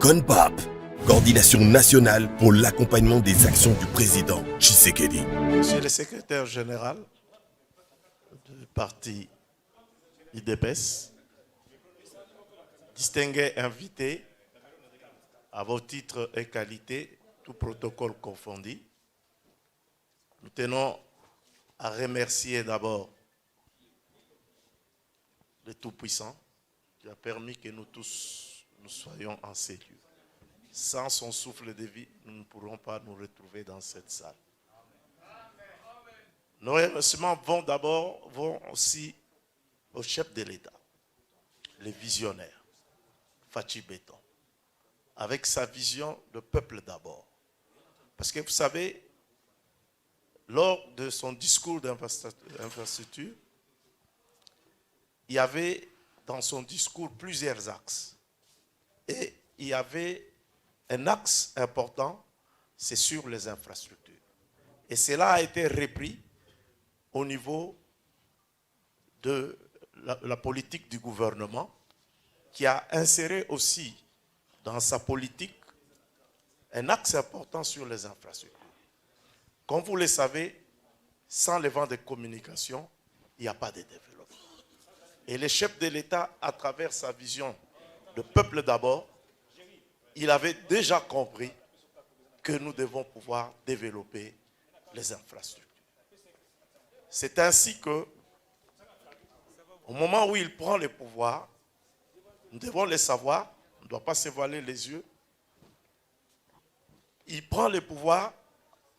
CONPAP, Coordination nationale pour l'accompagnement des actions du président Tshisekedi. Monsieur le secrétaire général du parti IDPS, distingués invités à vos titres et qualités, tout protocole confondu, nous tenons à remercier d'abord le Tout-Puissant qui a permis que nous tous nous soyons en ces lieux. Sans son souffle de vie, nous ne pourrons pas nous retrouver dans cette salle. Nos remerciements vont aussi au chef de l'État, les visionnaires, Fachi Béton, avec sa vision de peuple d'abord. Parce que vous savez, lors de son discours d'infrastructure, il y avait dans son discours plusieurs axes. Et il y avait un axe important, c'est sur les infrastructures. Et cela a été repris au niveau de la politique du gouvernement, qui a inséré aussi dans sa politique un axe important sur les infrastructures. Comme vous le savez, sans les vents de communication, il n'y a pas de développement. Et le chef de l'État, à travers sa vision de peuple d'abord, il avait déjà compris que nous devons pouvoir développer les infrastructures. C'est ainsi que, au moment où il prend le pouvoir, nous devons le savoir, on ne doit pas se voiler les yeux, il prend le pouvoir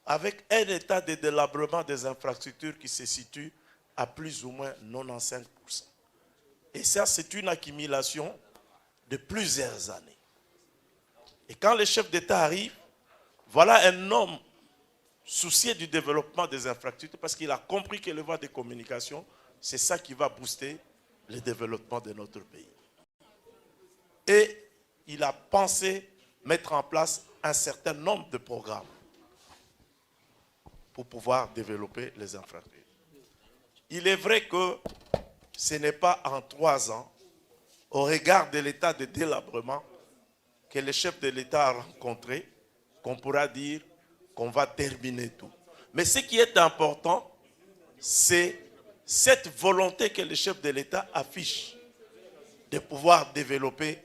avec un état de délabrement des infrastructures qui se situe à plus ou moins 95%. Et ça, c'est une accumulation de plusieurs années. Et quand le chef d'État arrive, voilà un homme soucié du développement des infrastructures parce qu'il a compris que les voies de communication, c'est ça qui va booster le développement de notre pays. Et il a pensé mettre en place un certain nombre de programmes pour pouvoir développer les infrastructures. Il est vrai que ce n'est pas en 3 ans, au regard de l'état de délabrement que le chef de l'État a rencontré, qu'on pourra dire qu'on va terminer tout. Mais ce qui est important, c'est cette volonté que le chef de l'État affiche de pouvoir développer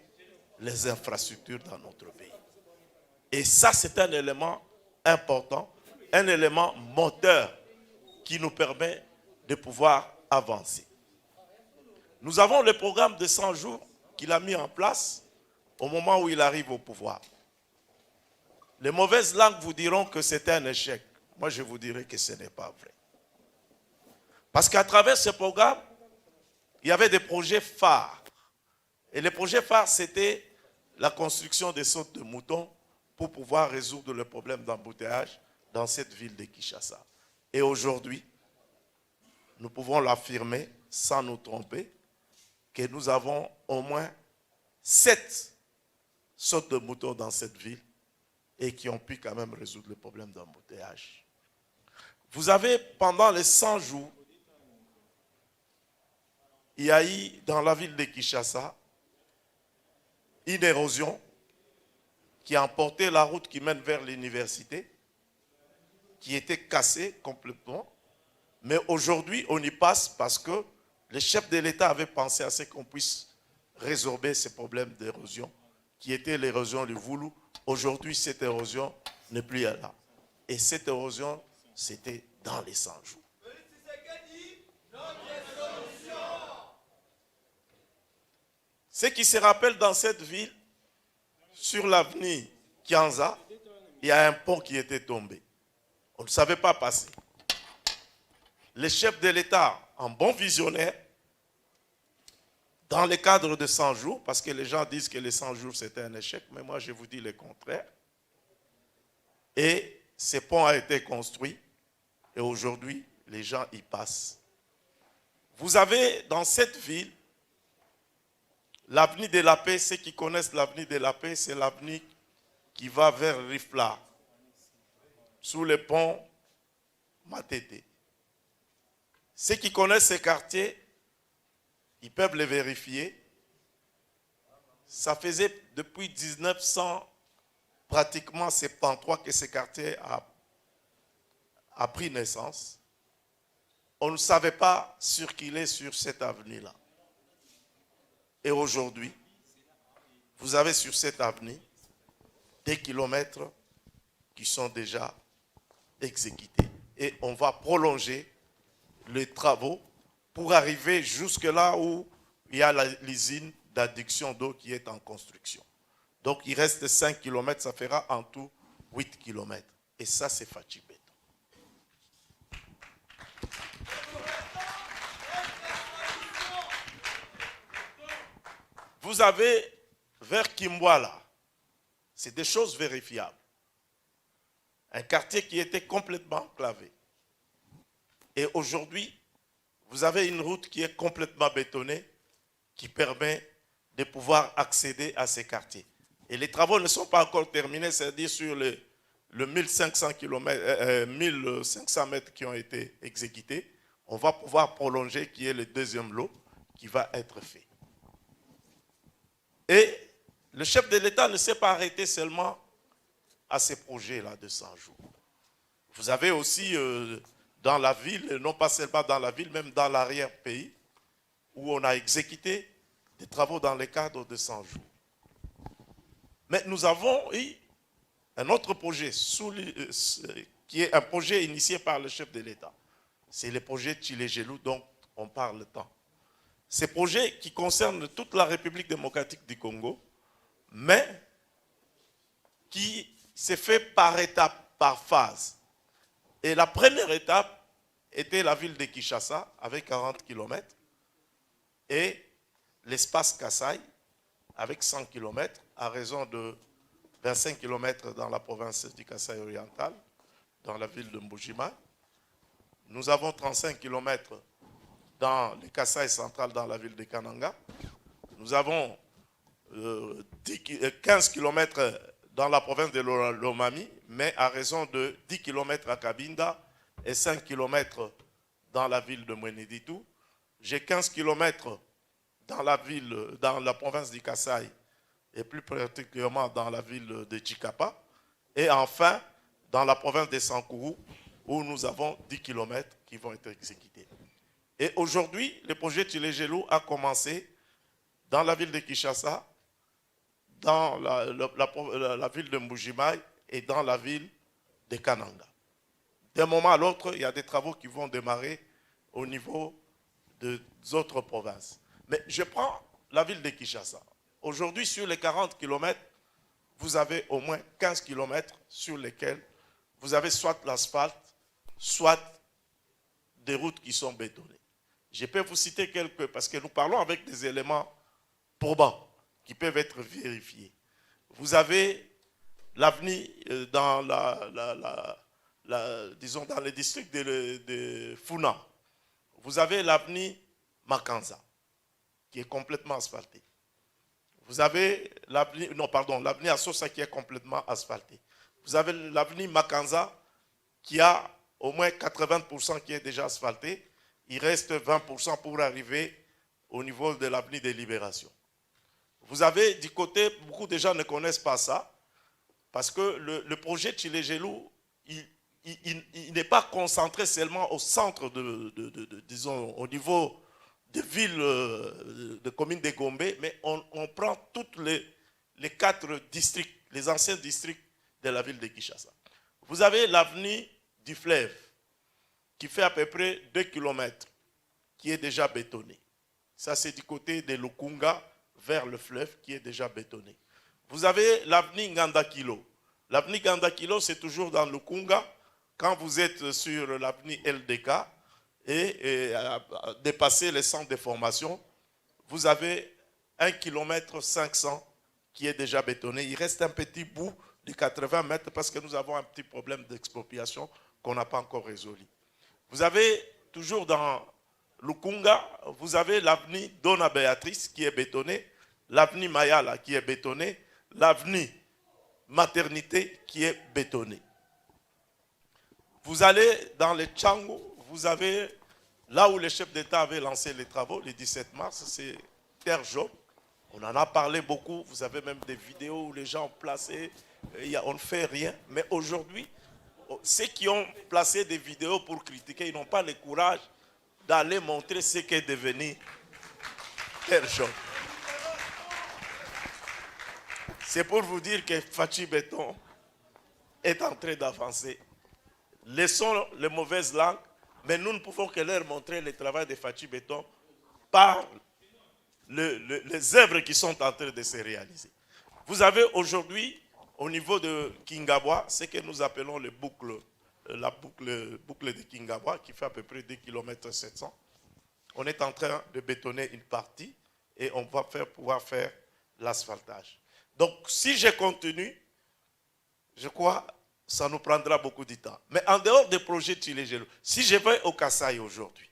les infrastructures dans notre pays. Et ça, c'est un élément important, un élément moteur qui nous permet de pouvoir avancer. Nous avons le programme de 100 jours qu'il a mis en place au moment où il arrive au pouvoir. Les mauvaises langues vous diront que c'est un échec. Moi, je vous dirai que ce n'est pas vrai. Parce qu'à travers ce programme, il y avait des projets phares. Et les projets phares, c'était la construction des sautes de moutons pour pouvoir résoudre le problème d'embouteillage dans cette ville de Kinshasa. Et aujourd'hui, nous pouvons l'affirmer sans nous tromper, que nous avons au moins 7 sautes de moutons dans cette ville et qui ont pu quand même résoudre le problème d'embouteillage. Vous avez, pendant les 100 jours, il y a eu dans la ville de Kinshasa une érosion qui a emporté la route qui mène vers l'université, qui était cassée complètement. Mais aujourd'hui, on y passe parce que le chef de l'État avait pensé à ce qu'on puisse résorber ces problèmes d'érosion, qui était l'érosion du Voulou. Aujourd'hui, cette érosion n'est plus là. Et cette érosion, c'était dans les 100 jours. Ce qui se rappelle dans cette ville, sur l'avenue Kianza, il y a un pont qui était tombé. On ne savait pas passer. Le chef de l'État, en bon visionnaire, dans le cadre de 100 jours, parce que les gens disent que les 100 jours c'était un échec, mais moi je vous dis le contraire. Et ce pont a été construit et aujourd'hui les gens y passent. Vous avez dans cette ville l'avenue de la Paix. Ceux qui connaissent l'avenue de la Paix, c'est l'avenue qui va vers Rifla, sous le pont Matete. Ceux qui connaissent ces quartiers, ils peuvent les vérifier. Ça faisait depuis 1900, pratiquement 73 que ce quartier a pris naissance. On ne savait pas circuler sur cette avenue-là. Et aujourd'hui, vous avez sur cette avenue des kilomètres qui sont déjà exécutés. Et on va prolonger les travaux pour arriver jusque là où il y a l'usine d'adduction d'eau qui est en construction. Donc il reste 5 km, ça fera en tout 8 km. Et ça, c'est Fachi Béton. Vous avez vers Kimbwala, c'est des choses vérifiables. Un quartier qui était complètement enclavé. Et aujourd'hui, vous avez une route qui est complètement bétonnée, qui permet de pouvoir accéder à ces quartiers. Et les travaux ne sont pas encore terminés, c'est-à-dire sur le 1500 mètres qui ont été exécutés, on va pouvoir prolonger, qui est le deuxième lot qui va être fait. Et le chef de l'État ne s'est pas arrêté seulement à ces projets-là de 100 jours. Vous avez aussi dans la ville, non pas seulement dans la ville, même dans l'arrière-pays, où on a exécuté des travaux dans le cadre de 100 jours. Mais nous avons eu un autre projet qui est un projet initié par le chef de l'État. C'est le projet Tshilé-Gelou dont on parle tant. Ces projets qui concernent toute la République démocratique du Congo, mais qui s'est fait par étapes, par phase. Et la première étape était la ville de Kinshasa avec 40 km et l'espace Kasaï avec 100 km à raison de 25 km dans la province du Kasaï oriental, dans la ville de Mbujima. Nous avons 35 km dans le Kasaï central, dans la ville de Kananga. Nous avons 15 km dans la province de Lomami, mais à raison de 10 km à Kabinda et 5 km dans la ville de Mweneditu. J'ai 15 km dans la province du Kasaï et plus particulièrement dans la ville de Chikapa. Et enfin, dans la province de Sankourou, où nous avons 10 km qui vont être exécutés. Et aujourd'hui, le projet Tshilé-Gelou a commencé dans la ville de Kinshasa, dans la ville de Mbujimai et dans la ville de Kananga. D'un moment à l'autre, il y a des travaux qui vont démarrer au niveau des autres provinces. Mais je prends la ville de Kinshasa. Aujourd'hui, sur les 40 km, vous avez au moins 15 km sur lesquels vous avez soit l'asphalte, soit des routes qui sont bétonnées. Je peux vous citer quelques, parce que nous parlons avec des éléments probants qui peuvent être vérifiés. Vous avez l'avenue dans disons dans le district de Funa. Vous avez l'avenue Makanza, qui est complètement asphaltée. Vous avez l'avenue Assosa qui est complètement asphaltée. Vous avez l'avenue Makanza qui a au moins 80% qui est déjà asphaltée. Il reste 20% pour arriver au niveau de l'avenue des Libérations. Vous avez du côté, beaucoup de gens ne connaissent pas ça, parce que le projet Tshilé-Gelou, il n'est pas concentré seulement au centre, disons, au niveau des villes, de communes de Gombe, mais on prend toutes les 4 districts, les anciens districts de la ville de Kinshasa. Vous avez l'avenue du fleuve, qui fait à peu près 2 km, qui est déjà bétonné. Ça, c'est du côté de Lukunga vers le fleuve qui est déjà bétonné. Vous avez l'avenue Ngandakilo. L'avenue Ngandakilo, c'est toujours dans Lukunga. Quand vous êtes sur l'avenue LDK et dépasser les centres de formation, vous avez 1 km 500 qui est déjà bétonné. Il reste un petit bout de 80 mètres parce que nous avons un petit problème d'expropriation qu'on n'a pas encore résolu. Vous avez toujours dans Lukunga, vous avez l'avenue Dona Béatrice qui est bétonnée, l'avenue Mayala qui est bétonnée, l'avenue Maternité qui est bétonnée. Vous allez dans les Tchango, vous avez là où le chef d'État avait lancé les travaux, le 17 mars, c'est terre jaune. On en a parlé beaucoup. Vous avez même des vidéos où les gens ont placé. On ne fait rien. Mais aujourd'hui, ceux qui ont placé des vidéos pour critiquer, ils n'ont pas le courage d'aller montrer ce qu'est devenu telle chose. C'est pour vous dire que Fachi Béton est en train d'avancer. Laissons les mauvaises langues, mais nous ne pouvons que leur montrer le travail de Fachi Béton par les œuvres qui sont en train de se réaliser. Vous avez aujourd'hui, au niveau de Kingabwa, ce que nous appelons la boucle de Kingabwa, qui fait à peu près 2 km 700. On est en train de bétonner une partie et on va pouvoir faire l'asphaltage. Donc, si je continue, je crois que ça nous prendra beaucoup de temps. Mais en dehors des projets Tchilé-Gelou, si je vais au Kasaï aujourd'hui,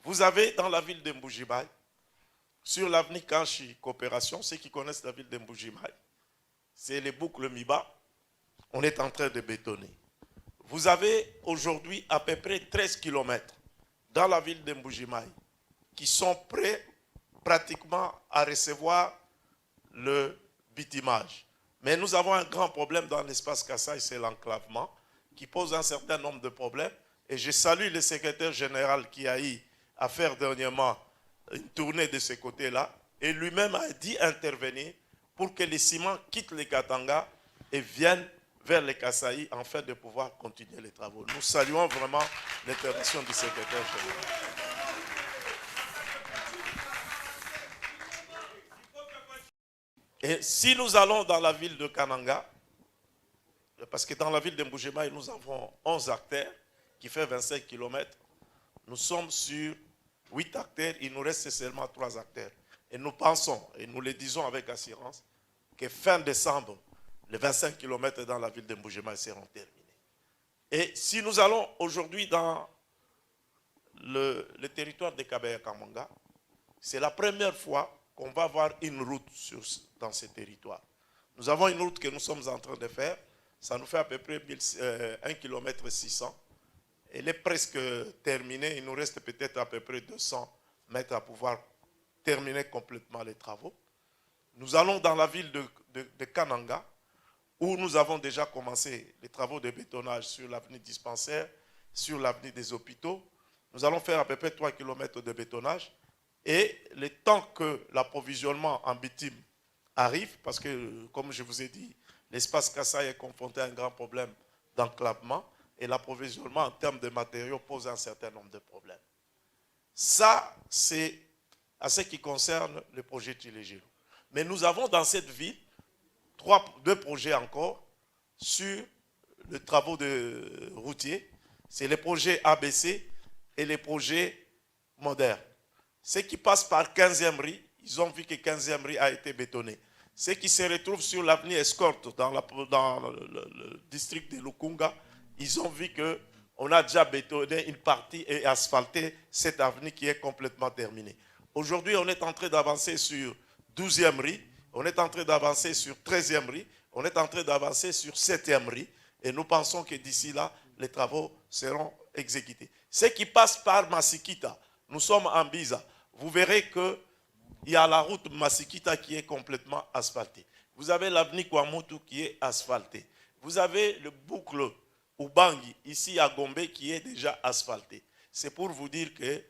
vous avez dans la ville de Mbujimaï, sur l'avenue Kanchi Coopération, ceux qui connaissent la ville de Mbujimaï, c'est les boucles Miba, on est en train de bétonner. Vous avez aujourd'hui à peu près 13 km dans la ville de Mbujimaï qui sont prêts pratiquement à recevoir le bitumage. Mais nous avons un grand problème dans l'espace Kasaï, c'est l'enclavement, qui pose un certain nombre de problèmes. Et je salue le secrétaire général qui a eu à faire dernièrement une tournée de ce côté-là, et lui-même a dit intervenir pour que les ciments quittent les Katanga et viennent vers les Kasaï afin de pouvoir continuer les travaux. Nous saluons vraiment l'intervention du secrétaire général. Et si nous allons dans la ville de Kananga, parce que dans la ville de Mbujimaï, nous avons 11 artères qui fait 25 km, nous sommes sur 8 artères, il nous reste seulement 3 artères. Et nous pensons, et nous le disons avec assurance, que fin décembre, les 25 km dans la ville de Mbujimaï seront terminés. Et si nous allons aujourd'hui dans le territoire de Kabaya-Kamanga, c'est la première fois qu'on va avoir une route dans ce territoire. Nous avons une route que nous sommes en train de faire. Ça nous fait à peu près 1 km 600. Elle est presque terminée. Il nous reste peut-être à peu près 200 mètres à pouvoir terminer complètement les travaux. Nous allons dans la ville de Kananga, où nous avons déjà commencé les travaux de bétonnage sur l'avenue dispensaire, sur l'avenue des hôpitaux. Nous allons faire à peu près 3 km de bétonnage. Et le temps que l'approvisionnement en bitume arrive, parce que, comme je vous ai dit, l'espace Kasaï est confronté à un grand problème d'enclavement, et l'approvisionnement en termes de matériaux pose un certain nombre de problèmes. Ça, c'est à ce qui concerne le projet Tchilé-Gelou. Mais nous avons dans cette ville 2 projets encore sur les travaux de routiers. C'est les projets ABC et les projets modernes. Ceux qui passent par 15e rue, ils ont vu que 15e rue a été bétonné. Ceux qui se retrouvent sur l'avenue Escorte, dans le district de Lukunga, ils ont vu qu'on a déjà bétonné une partie et asphalté cette avenue qui est complètement terminée. Aujourd'hui, on est en train d'avancer sur 12e rue, on est en train d'avancer sur 13e rue, on est en train d'avancer sur 7e rue, et nous pensons que d'ici là, les travaux seront exécutés. Ceux qui passent par Masikita, nous sommes en Biza. Vous verrez qu'il y a la route Masikita qui est complètement asphaltée. Vous avez l'avenue Kwamutu qui est asphaltée. Vous avez le boucle Ubangi, ici à Gombe, qui est déjà asphalté. C'est pour vous dire que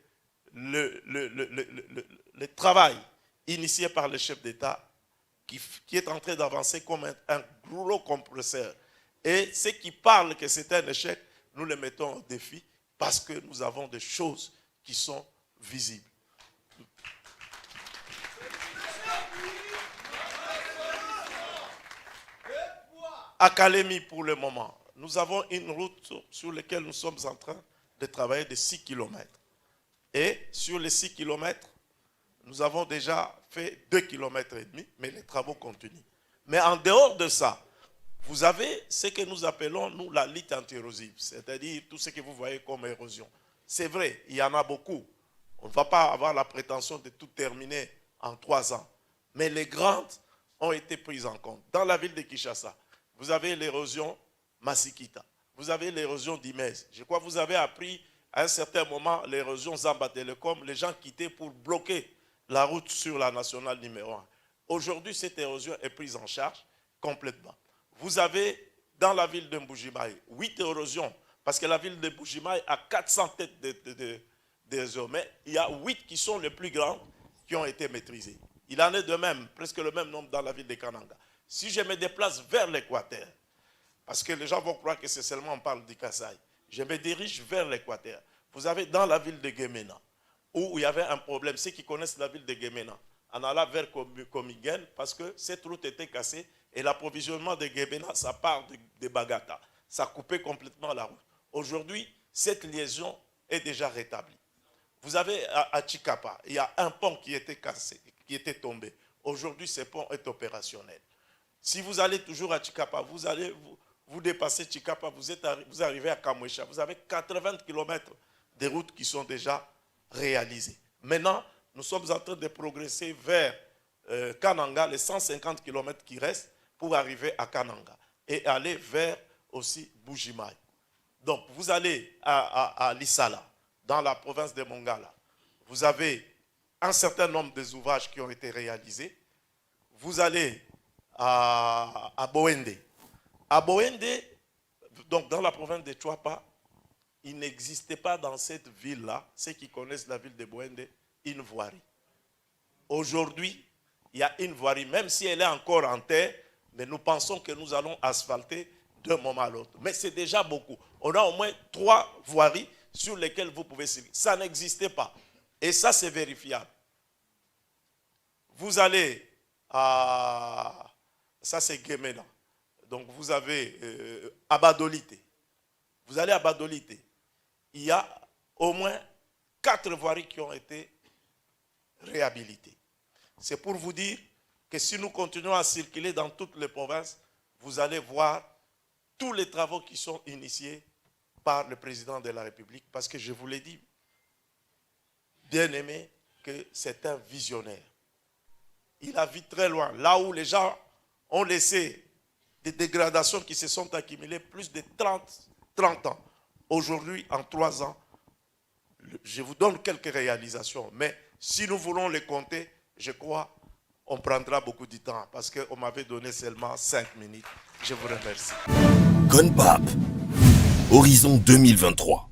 le travail initié par le chef d'État, qui est en train d'avancer comme un gros compresseur, et ceux qui parlent que c'est un échec, nous le mettons au défi parce que nous avons des choses qui sont visibles. À Kalemi, pour le moment, nous avons une route sur laquelle nous sommes en train de travailler de 6 km. Et sur les 6 km, nous avons déjà fait 2,5 km, mais les travaux continuent. Mais en dehors de ça, vous avez ce que nous appelons, nous, la lutte anti-érosive, c'est-à-dire tout ce que vous voyez comme érosion. C'est vrai, il y en a beaucoup. On ne va pas avoir la prétention de tout terminer en 3 ans. Mais les grandes ont été prises en compte. Dans la ville de Kinshasa, vous avez l'érosion Masikita. Vous avez l'érosion d'Imez. Je crois que vous avez appris à un certain moment l'érosion Zamba Telecom. Les gens quittaient pour bloquer la route sur la nationale numéro 1. Aujourd'hui, cette érosion est prise en charge complètement. Vous avez dans la ville de Mbujimaï 8 érosions, parce que la ville de Mbujimaï a 400 têtes de eaux, mais il y a 8 qui sont les plus grandes qui ont été maîtrisées. Il en est de même, presque le même nombre dans la ville de Kananga. Si je me déplace vers l'Équateur, parce que les gens vont croire que c'est seulement on parle du Kasaï, je me dirige vers l'Équateur. Vous avez dans la ville de Gemena, où il y avait un problème, ceux qui connaissent la ville de Gemena, en allant vers Komingen, parce que cette route était cassée, et l'approvisionnement de Gemena, ça part de Bagata. Ça a coupé complètement la route. Aujourd'hui, cette liaison est déjà rétablie. Vous avez à Chikapa, il y a un pont qui était cassé, qui était tombé. Aujourd'hui, ce pont est opérationnel. Si vous allez toujours à Chikapa, vous dépassez Chikapa, vous arrivez à Kamwesha, vous avez 80 km de routes qui sont déjà réalisées. Maintenant, nous sommes en train de progresser vers Kananga, les 150 km qui restent, pour arriver à Kananga et aller vers aussi Mbujimaï. Donc, vous allez à Lissala, dans la province de Mongala. Vous avez un certain nombre d'ouvrages qui ont été réalisés. Vous allez à Boende. À Boende, donc dans la province de Chouapa, il n'existait pas dans cette ville-là, ceux qui connaissent la ville de Boende, une voirie. Aujourd'hui, il y a une voirie, même si elle est encore en terre, mais nous pensons que nous allons asphalter d'un moment à l'autre. Mais c'est déjà beaucoup. On a au moins 3 voiries sur lesquelles vous pouvez suivre. Ça n'existait pas. Et ça, c'est vérifiable. Vous allez à... Ça, c'est Gemena. Donc, vous avez Abadolite. Vous allez à Abadolite. Il y a au moins 4 voiries qui ont été réhabilitées. C'est pour vous dire que si nous continuons à circuler dans toutes les provinces, vous allez voir tous les travaux qui sont initiés par le président de la République. Parce que je vous l'ai dit, bien aimé, que c'est un visionnaire. Il a vu très loin. Là où les gens ont laissé des dégradations qui se sont accumulées plus de 30 ans. Aujourd'hui, en 3 ans, je vous donne quelques réalisations. Mais si nous voulons les compter, je crois on prendra beaucoup de temps parce qu'on m'avait donné seulement 5 minutes. Je vous remercie. CONPAP, Horizon 2023.